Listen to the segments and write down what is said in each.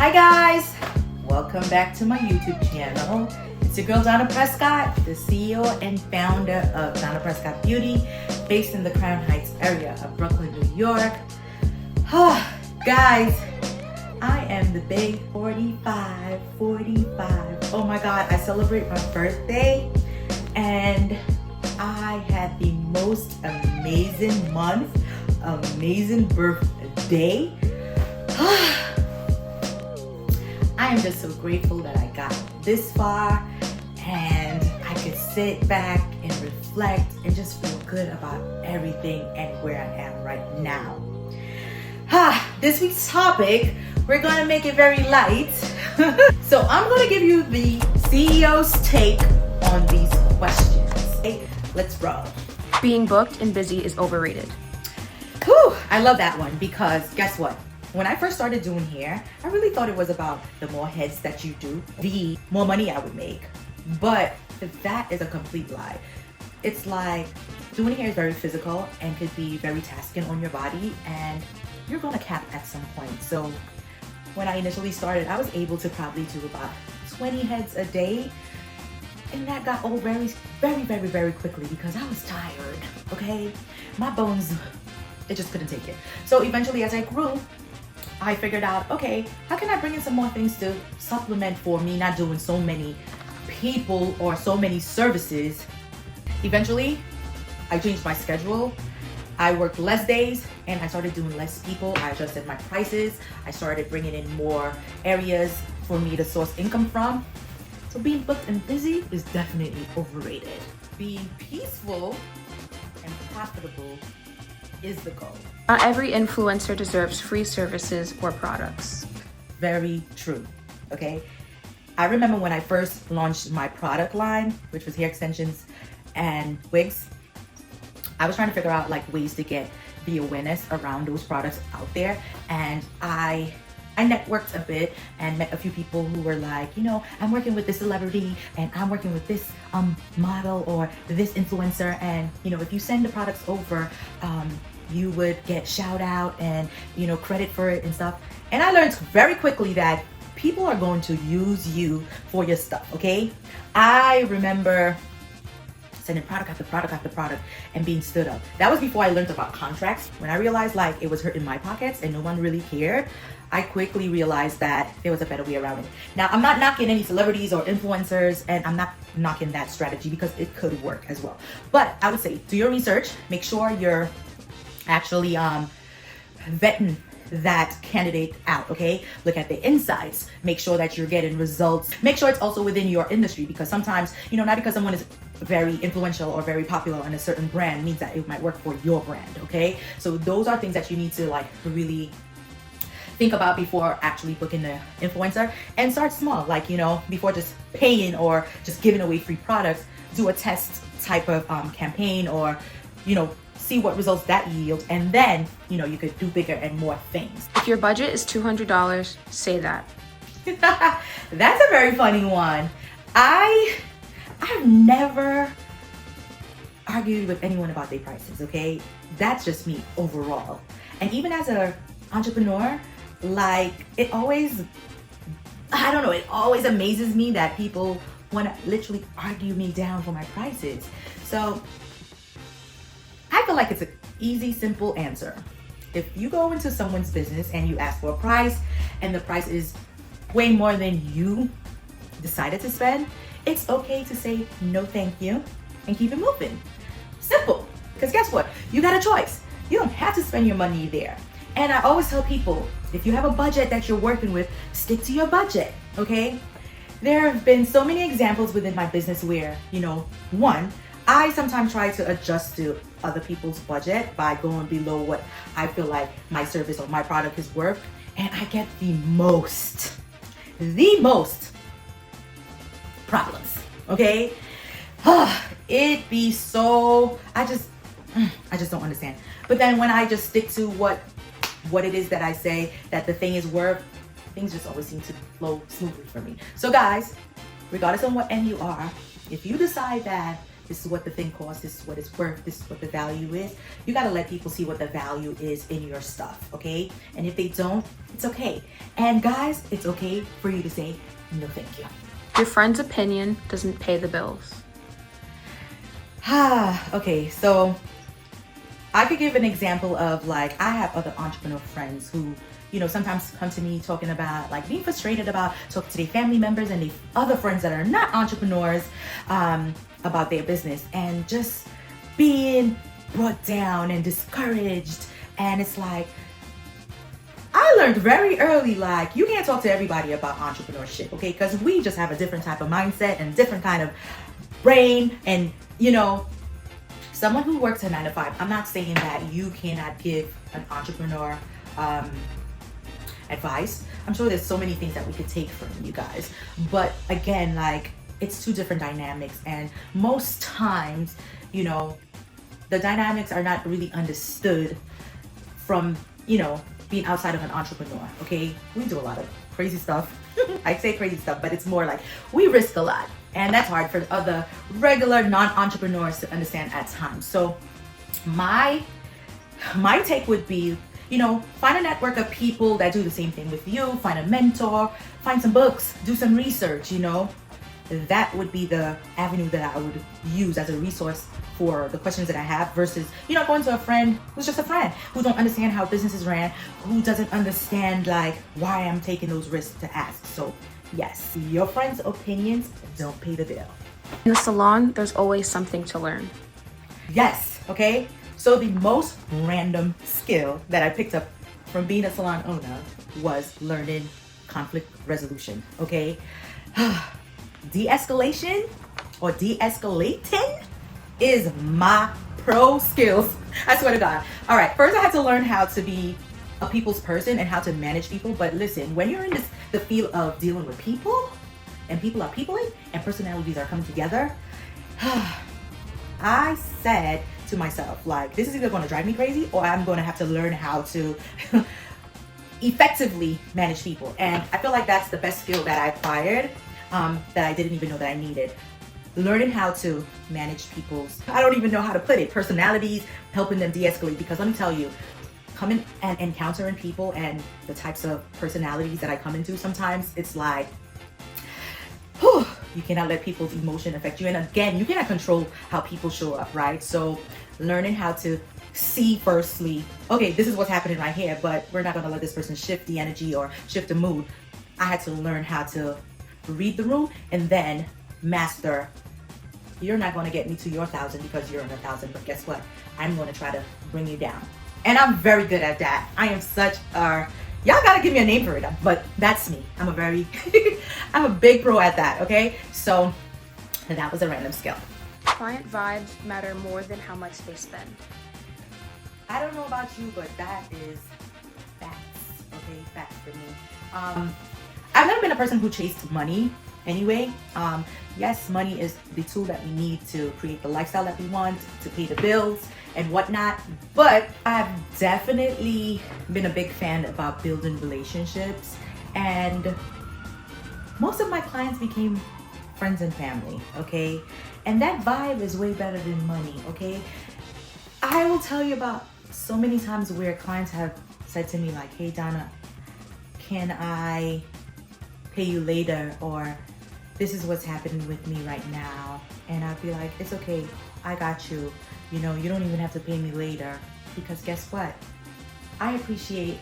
Hi guys, welcome back to my YouTube channel. It's your girl Donna Prescott, the CEO and founder of Donna Prescott Beauty, based in the Crown Heights area of Brooklyn, New York. Guys, I am the big 45. Oh my God, I celebrate my birthday and I had the most amazing month, amazing birthday. I am just so grateful that I got this far and I could sit back and reflect and just feel good about everything and where I am right now. This week's topic, we're gonna make it very light. So I'm gonna give you the CEO's take on these questions. Okay, let's roll. Being booked and busy is overrated. Whew, I love that one because guess what? When I first started doing hair, I really thought it was about the more heads that you do, the more money I would make. But that is a complete lie. It's like doing hair is very physical and could be very tasking on your body and you're gonna cap at some point. So when I initially started, I was able to probably do about 20 heads a day. And that got old very quickly because I was tired, okay? My bones, it just couldn't take it. So eventually as I grew, I figured out, okay, how can I bring in some more things to supplement for me not doing so many people or so many services? Eventually, I changed my schedule. I worked less days and I started doing less people. I adjusted my prices. I started bringing in more areas for me to source income from. So being booked and busy is definitely overrated. Being peaceful and profitable is the goal. Not every influencer deserves free services or products. Very true, okay? I remember when I first launched my product line, which was hair extensions and wigs, I was trying to figure out like ways to get the awareness around those products out there. And I networked a bit and met a few people who were like, you know, I'm working with this celebrity and I'm working with this model or this influencer. And, you know, if you send the products over, you would get shout out and, you know, credit for it and stuff. And I learned very quickly that people are going to use you for your stuff, okay? I remember sending product after product after product and being stood up. That was before I learned about contracts. When I realized like it was hurting my pockets and no one really cared, I quickly realized that there was a better way around it. Now, I'm not knocking any celebrities or influencers and I'm not knocking that strategy because it could work as well. But I would say do your research, make sure you're actually vetting that candidate out, okay? Look at the insights, make sure that you're getting results, make sure it's also within your industry because sometimes, you know, not because someone is very influential or very popular on a certain brand means that it might work for your brand, okay? So those are things that you need to like really think about before actually booking the influencer, and start small, like, you know, before just paying or just giving away free products, do a test type of campaign or, you know, see what results that yield, and then, you know, you could do bigger and more things. If your budget is $200, say that. That's a very funny one. I've never argued with anyone about their prices, okay? That's just me overall. And even as an entrepreneur, like it always amazes me that people want to literally argue me down for my prices. So I feel like it's an easy, simple answer. If you go into someone's business and you ask for a price and the price is way more than you decided to spend, it's okay to say no thank you and keep it moving. Simple. Because guess what? You got a choice. You don't have to spend your money there. And I always tell people, if you have a budget that you're working with, stick to your budget, okay? There have been so many examples within my business where, you know, one, I sometimes try to adjust to other people's budget by going below what I feel like my service or my product is worth, and I get the most problems, okay? It be so, I just don't understand. But then when I just stick to what it is that I say that the thing is worth, things just always seem to flow smoothly for me. So guys, regardless of what end you are, if you decide that this is what the thing costs, this is what it's worth, this is what the value is. You got to let people see what the value is in your stuff, okay? And if they don't, it's okay. And guys, it's okay for you to say no thank you. Your friend's opinion doesn't pay the bills. Okay, so I could give an example of, like, I have other entrepreneur friends who, you know, sometimes come to me talking about, like, being frustrated about talking to their family members and their other friends that are not entrepreneurs about their business, and just being brought down and discouraged. And it's like, I learned very early, like, you can't talk to everybody about entrepreneurship, okay? Because we just have a different type of mindset and different kind of brain. And, you know, someone who works a 9 to 5, I'm not saying that you cannot give an entrepreneur advice. I'm sure there's so many things that we could take from you guys. But again, like, it's two different dynamics. And most times, you know, the dynamics are not really understood from, you know, being outside of an entrepreneur, okay? We do a lot of crazy stuff. I say crazy stuff, but it's more like we risk a lot. And that's hard for other regular non-entrepreneurs to understand at times. So my take would be, you know, find a network of people that do the same thing with you, find a mentor, find some books, do some research, you know. That would be the avenue that I would use as a resource for the questions that I have, versus, you know, going to a friend who's just a friend, who don't understand how businesses ran, who doesn't understand, like, why I'm taking those risks to ask. So yes, your friends' opinions don't pay the bill. In the salon, there's always something to learn. Yes, okay? So the most random skill that I picked up from being a salon owner was learning conflict resolution, okay? De-escalation or de-escalating is my pro skills. I swear to God. All right, first I had to learn how to be a people's person and how to manage people. But listen, when you're in the field of dealing with people, and people are peopling, and personalities are coming together, I said to myself, like, this is either going to drive me crazy, or I'm going to have to learn how to effectively manage people. And I feel like that's the best skill that I acquired, that I didn't even know that I needed. Learning how to manage people's, I don't even know how to put it, personalities, helping them de-escalate. Because let me tell you, coming and encountering people and the types of personalities that I come into, sometimes it's like, whew, you cannot let people's emotion affect you. And again, you cannot control how people show up, right? So learning how to see firstly, okay, this is what's happening right here, but we're not going to let this person shift the energy or shift the mood. I had to learn how to read the room and then master. You're not going to get me to your 1,000 because you're in 1,000, but guess what? I'm going to try to bring you down. And I'm very good at that. I am such a, y'all got to give me a name for it, but that's me. I'm I'm a big pro at that, okay? So that was a random skill. Client vibes matter more than how much they spend. I don't know about you, but that is facts, okay? Facts for me. I've never been a person who chased money anyway. Yes, money is the tool that we need to create the lifestyle that we want, to pay the bills and whatnot. But I've definitely been a big fan about building relationships, and most of my clients became friends and family, okay? And that vibe is way better than money, okay? I will tell you about so many times where clients have said to me like, hey Donna, can I pay you later? Or this is what's happening with me right now. And I'd be like, it's okay, I got you. You know, you don't even have to pay me later, because guess what? I appreciate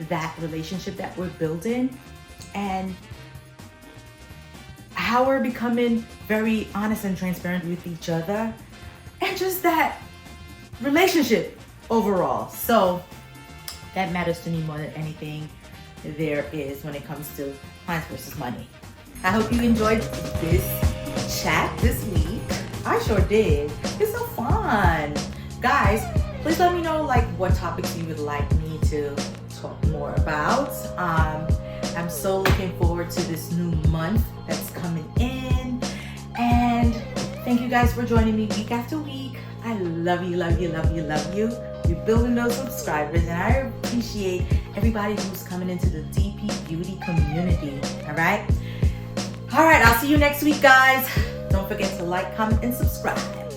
that relationship that we're building and how we're becoming very honest and transparent with each other, and just that relationship overall. So that matters to me more than anything there is when it comes to clients versus money. I hope you enjoyed this chat this week. I sure did. It's so fun. Guys, please let me know like what topics you would like me to talk more about. I'm so looking forward to this new month that's coming in. And thank you guys for joining me week after week. I love you, love you, love you, love you. You're building those subscribers, and I appreciate everybody who's coming into the DP Beauty community. All right, I'll see you next week, guys. Don't forget to like, comment, and subscribe.